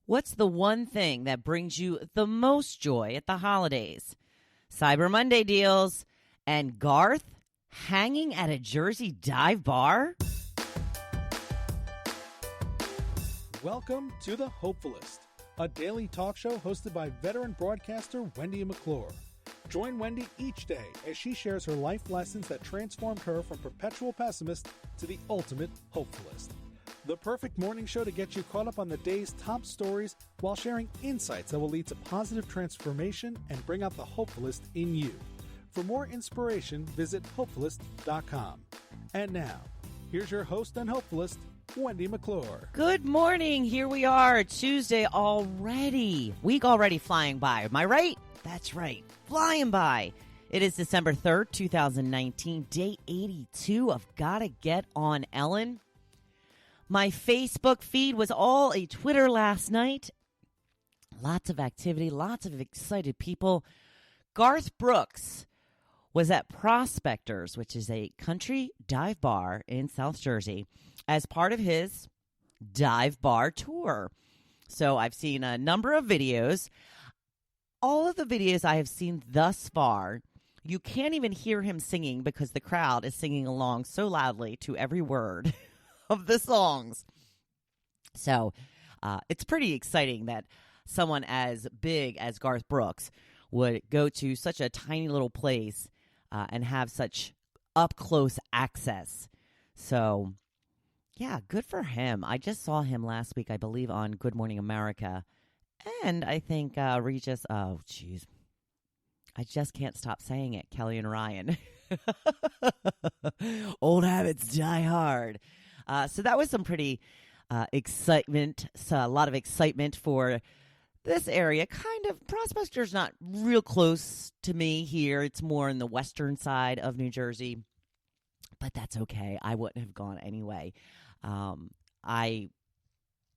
What's the one thing that brings you the most joy at the holidays? Cyber Monday deals and Garth hanging at a Jersey dive bar? Welcome to the Hopefulist, a daily talk show hosted by veteran broadcaster Wendy McClure. Join Wendy each day as she shares her life lessons that transformed her from perpetual pessimist to the ultimate hopefulist. The perfect morning show to get you caught up on the day's top stories while sharing insights that will lead to positive transformation and bring out the hopefulist in you. For more inspiration, visit hopefulist.com. And now, here's your host and hopefulist, Wendy McClure. Good morning. Here we are, Tuesday already. Week already flying by. Am I right? That's right. Flying by. It is December 3rd, 2019, day 82 of Gotta Get on Ellen. My Facebook feed was all a Twitter last night. Lots of activity, lots of excited people. Garth Brooks was at Prospectors, which is a country dive bar in South Jersey, as part of his dive bar tour. So I've seen a number of videos. All of the videos I have seen thus far, you can't even hear him singing because the crowd is singing along so loudly to every word of the songs. So it's pretty exciting that someone as big as Garth Brooks would go to such a tiny little place and have such up-close access. So, yeah, good for him. I just saw him last week, I believe, on Good Morning America. And I think Regis, oh, jeez. I just can't stop saying it, Kelly and Ryan. Old habits die hard. So that was some pretty excitement, so a lot of excitement for this area. Kind of, Prospector's not real close to me here. It's more in the western side of New Jersey, but that's okay. I wouldn't have gone anyway. I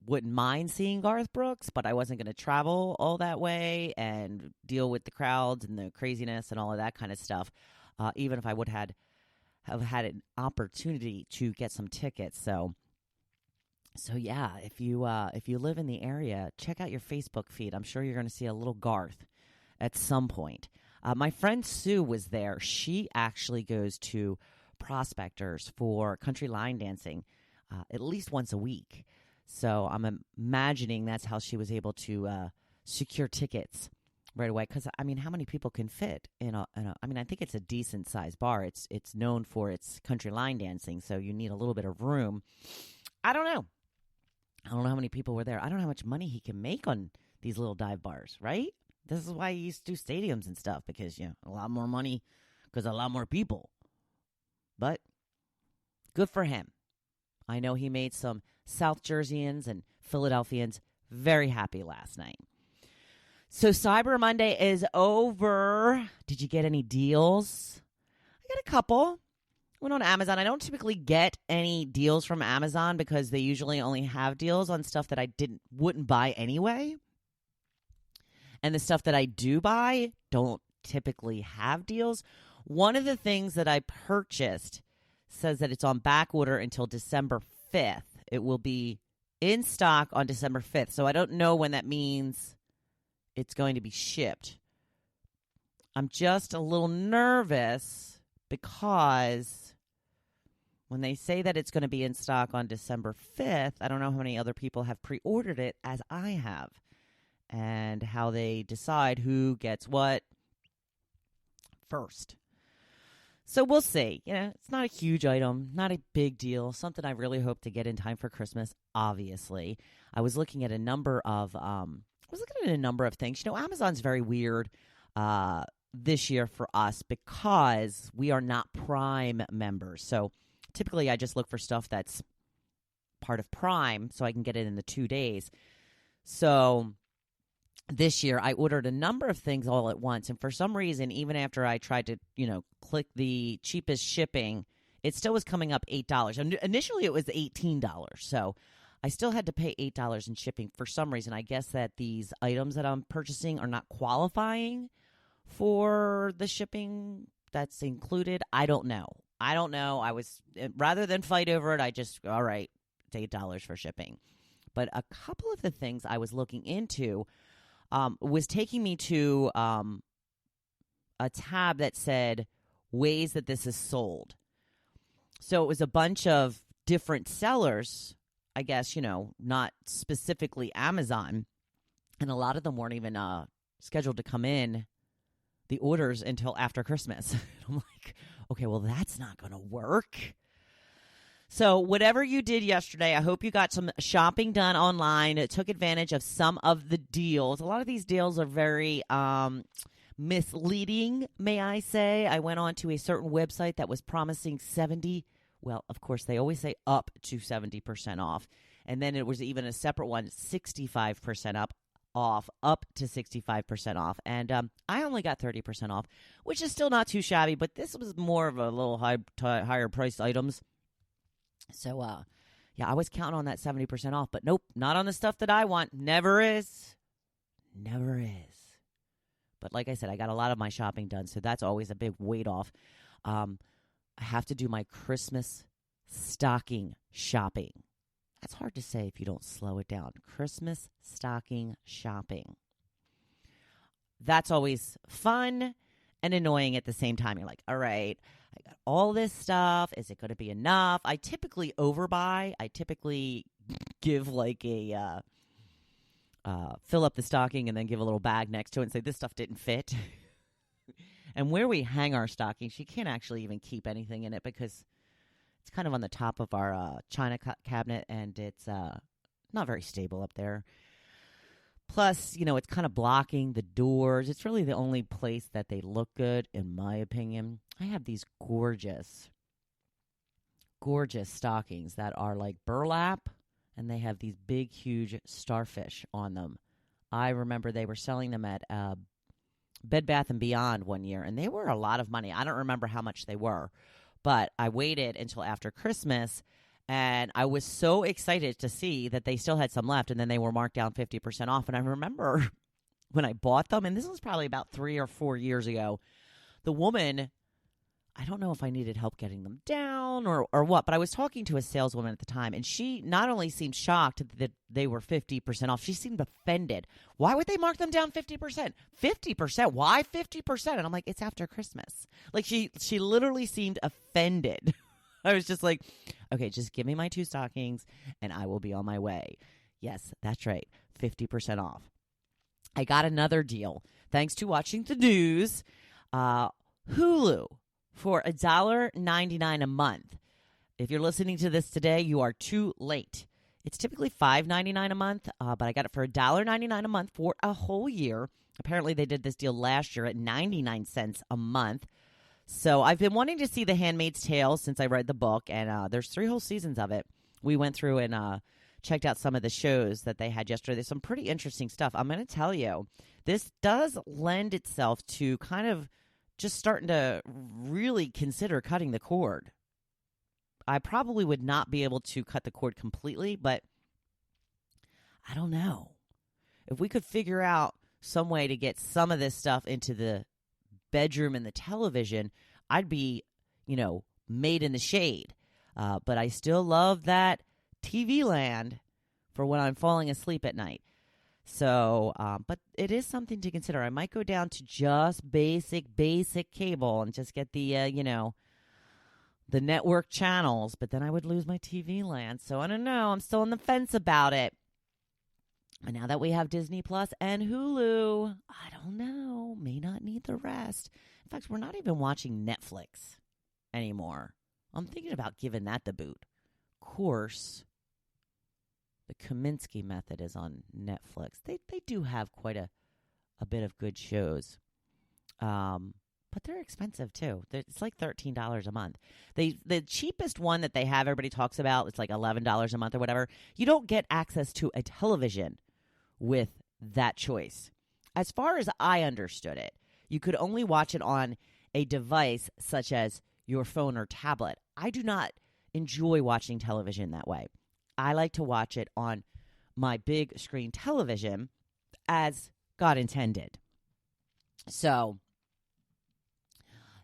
wouldn't mind seeing Garth Brooks, but I wasn't going to travel all that way and deal with the crowds and the craziness and all of that kind of stuff, even if I would have had an opportunity to get some tickets. So yeah, if you live in the area, check out your Facebook feed. I'm sure you're going to see a little Garth at some point. My friend Sue was there. She actually goes to Prospectors for country line dancing at least once a week. So I'm imagining that's how she was able to secure tickets right away. Because, I mean, how many people can fit in a I mean, I think it's a decent-sized bar. It's known for its country line dancing, so you need a little bit of room. I don't know. I don't know how many people were there. I don't know how much money he can make on these little dive bars, right? This is why he used to do stadiums and stuff, because, you know, a lot more money because a lot more people. But good for him. I know he made some South Jerseyans and Philadelphians very happy last night. So Cyber Monday is over. Did you get any deals? I got a couple. Went on Amazon. I don't typically get any deals from Amazon because they usually only have deals on stuff that I wouldn't buy anyway. And the stuff that I do buy don't typically have deals. One of the things that I purchased says that it's on back order until December 5th. It will be in stock on December 5th. So I don't know when that means it's going to be shipped. I'm just a little nervous because when they say that it's going to be in stock on December 5th, I don't know how many other people have pre-ordered it as I have, and how they decide who gets what first. So we'll see. You know, it's not a huge item, not a big deal, something I really hope to get in time for Christmas, obviously. I was looking at a number of things. You know, Amazon's very weird this year for us because we are not Prime members. So typically I just look for stuff that's part of Prime so I can get it in the 2 days. So this year I ordered a number of things all at once, and for some reason, even after I tried to, click the cheapest shipping, it still was coming up $8. And initially it was $18, so I still had to pay $8 in shipping for some reason. I guess that these items that I'm purchasing are not qualifying for the shipping that's included. I don't know. I was, rather than fight over it, I just, all right, it's $8 for shipping. But a couple of the things I was looking into was taking me to a tab that said ways that this is sold. So it was a bunch of different sellers, I guess, not specifically Amazon. And a lot of them weren't even scheduled to come in, the orders, until after Christmas. I'm like, okay, well, that's not going to work. So whatever you did yesterday, I hope you got some shopping done online. It took advantage of some of the deals. A lot of these deals are very misleading, may I say. I went on to a certain website that was promising 70. Well, of course, they always say up to 70% off. And then it was even a separate one, 65% off, up to 65% off. And I only got 30% off, which is still not too shabby, but this was more of a little higher priced items. So, yeah, I was counting on that 70% off, but nope, not on the stuff that I want. Never is. Never is. But like I said, I got a lot of my shopping done, so that's always a big weight off. I have to do my Christmas stocking shopping. That's hard to say if you don't slow it down. Christmas stocking shopping. That's always fun and annoying at the same time. You're like, all right, I got all this stuff. Is it going to be enough? I typically overbuy. I typically give like a fill up the stocking and then give a little bag next to it and say this stuff didn't fit. And where we hang our stockings, you can't actually even keep anything in it because it's kind of on the top of our china cabinet, and it's not very stable up there. Plus, it's kind of blocking the doors. It's really the only place that they look good, in my opinion. I have these gorgeous, gorgeous stockings that are like burlap, and they have these big, huge starfish on them. I remember they were selling them at Bed Bath & Beyond one year, and they were a lot of money. I don't remember how much they were, but I waited until after Christmas, and I was so excited to see that they still had some left, and then they were marked down 50% off. And I remember when I bought them, and this was probably about 3 or 4 years ago, the woman, I don't know if I needed help getting them down or what, but I was talking to a saleswoman at the time, and she not only seemed shocked that they were 50% off, she seemed offended. Why would they mark them down 50%? 50%? Why 50%? And I'm like, it's after Christmas. Like, she literally seemed offended. I was just like, okay, just give me my 2 stockings, and I will be on my way. Yes, that's right, 50% off. I got another deal. Thanks to watching the news, Hulu, for $1.99 a month. If you're listening to this today, you are too late. It's typically $5.99 a month, but I got it for $1.99 a month for a whole year. Apparently, they did this deal last year at 99 cents a month. So I've been wanting to see The Handmaid's Tale since I read the book, and there's 3 whole seasons of it. We went through and checked out some of the shows that they had yesterday. There's some pretty interesting stuff. I'm going to tell you, this does lend itself to kind of just starting to really consider cutting the cord. I probably would not be able to cut the cord completely, but I don't know. If we could figure out some way to get some of this stuff into the bedroom and the television, I'd be, made in the shade. But I still love that TV land for when I'm falling asleep at night. So, but it is something to consider. I might go down to just basic cable and just get the, the network channels, but then I would lose my TV land. So I don't know. I'm still on the fence about it. And now that we have Disney Plus and Hulu, I don't know. May not need the rest. In fact, we're not even watching Netflix anymore. I'm thinking about giving that the boot. Of course, the Kaminsky Method is on Netflix. They do have quite a bit of good shows. But they're expensive, too. It's like $13 a month. The cheapest one that they have, everybody talks about, it's like $11 a month or whatever. You don't get access to a television with that choice. As far as I understood it, you could only watch it on a device such as your phone or tablet. I do not enjoy watching television that way. I like to watch it on my big screen television as God intended. So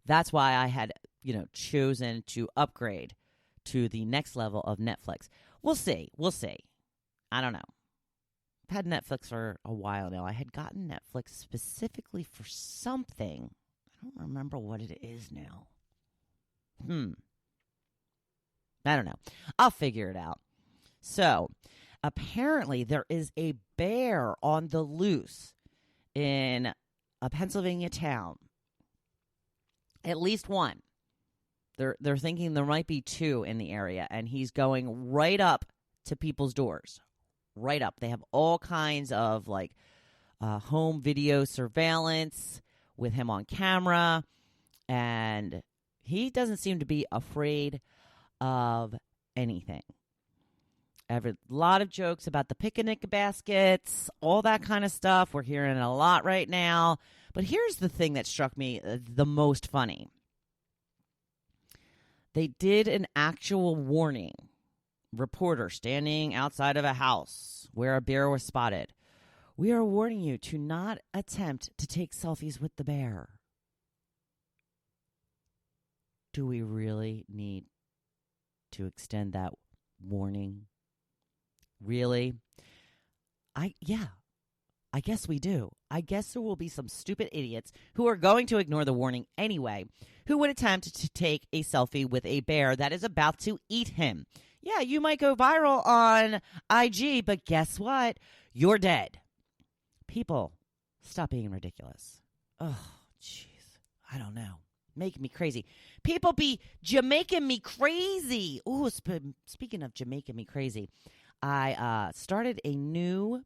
that's why I had, chosen to upgrade to the next level of Netflix. We'll see. I don't know. I've had Netflix for a while now. I had gotten Netflix specifically for something. I don't remember what it is now. I don't know. I'll figure it out. So, apparently there is a bear on the loose in a Pennsylvania town. At least one. They're thinking there might be two in the area, and he's going right up to people's doors. Right up. They have all kinds of like home video surveillance with him on camera, and he doesn't seem to be afraid of anything. A lot of jokes about the picnic baskets, all that kind of stuff. We're hearing a lot right now. But here's the thing that struck me the most funny. They did an actual warning. Reporter standing outside of a house where a bear was spotted. We are warning you to not attempt to take selfies with the bear. Do we really need to extend that warning? Really? I guess we do. I guess there will be some stupid idiots who are going to ignore the warning anyway, who would attempt to take a selfie with a bear that is about to eat him. Yeah, you might go viral on IG, but guess what? You're dead. People, stop being ridiculous. Oh, jeez. I don't know. Making me crazy. People be Jamaican me crazy. Ooh, speaking of Jamaican me crazy, I started a new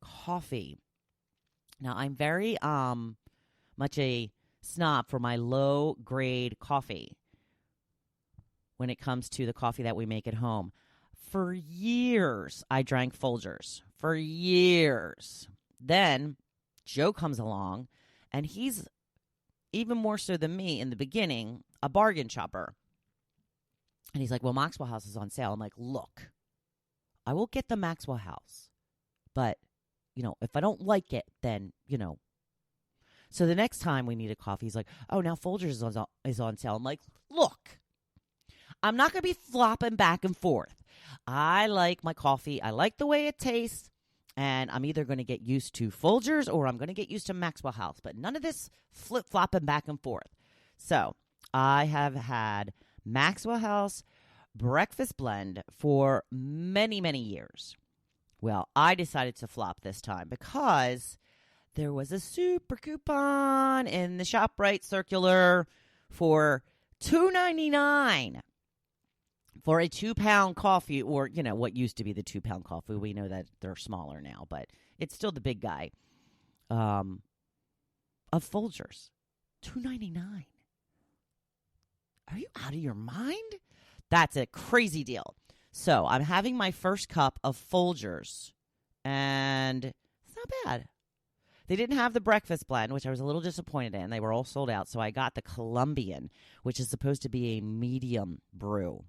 coffee. Now, I'm very much a snob for my low-grade coffee when it comes to the coffee that we make at home. For years, I drank Folgers. For years. Then, Joe comes along, and he's, even more so than me in the beginning, a bargain shopper. And he's like, well, Maxwell House is on sale. I'm like, look, I will get the Maxwell House. But, if I don't like it, then, So the next time we need a coffee, he's like, oh, now Folgers is on sale. I'm like, look, I'm not going to be flopping back and forth. I like my coffee. I like the way it tastes. And I'm either going to get used to Folgers or I'm going to get used to Maxwell House. But none of this flip-flopping back and forth. So I have had Maxwell House breakfast blend for many, many years. Well, I decided to flop this time because there was a super coupon in the ShopRite circular for $2.99 for a 2-pound coffee, or, what used to be the 2-pound coffee. We know that they're smaller now, but it's still the big guy of Folgers. $2.99. Are you out of your mind? That's a crazy deal. So I'm having my first cup of Folgers, and it's not bad. They didn't have the breakfast blend, which I was a little disappointed in. They were all sold out, so I got the Colombian, which is supposed to be a medium brew.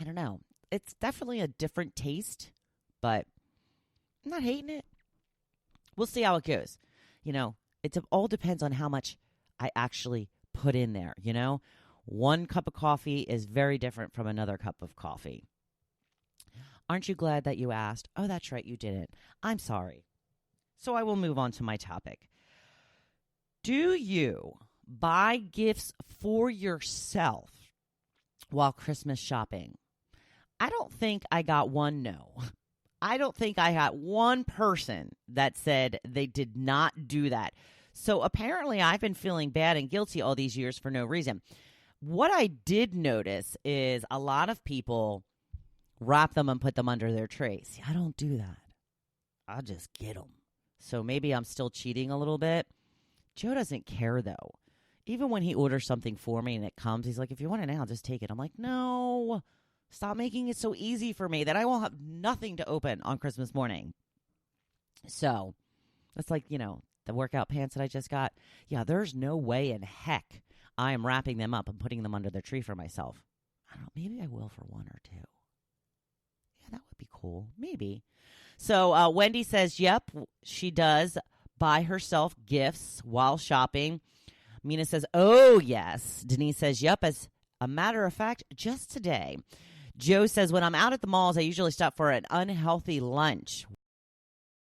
I don't know. It's definitely a different taste, but I'm not hating it. We'll see how it goes. It all depends on how much I actually put in there, One cup of coffee is very different from another cup of coffee. Aren't you glad that you asked? Oh, that's right, you didn't. I'm sorry. So I will move on to my topic. Do you buy gifts for yourself while Christmas shopping? I don't think I got one no. I don't think I got one person that said they did not do that. So apparently I've been feeling bad and guilty all these years for no reason. What I did notice is a lot of people wrap them and put them under their tree. See, I don't do that. I'll just get them. So maybe I'm still cheating a little bit. Joe doesn't care, though. Even when he orders something for me and it comes, he's like, if you want it now, just take it. I'm like, no, stop making it so easy for me that I will have nothing to open on Christmas morning. So it's like, the workout pants that I just got. Yeah, there's no way in heck I am wrapping them up and putting them under the tree for myself. I don't know. Maybe I will for one or two. Yeah, that would be cool. Maybe. So Wendy says, yep, she does buy herself gifts while shopping. Mina says, oh, yes. Denise says, yep, as a matter of fact, just today, Joe says, when I'm out at the malls, I usually stop for an unhealthy lunch.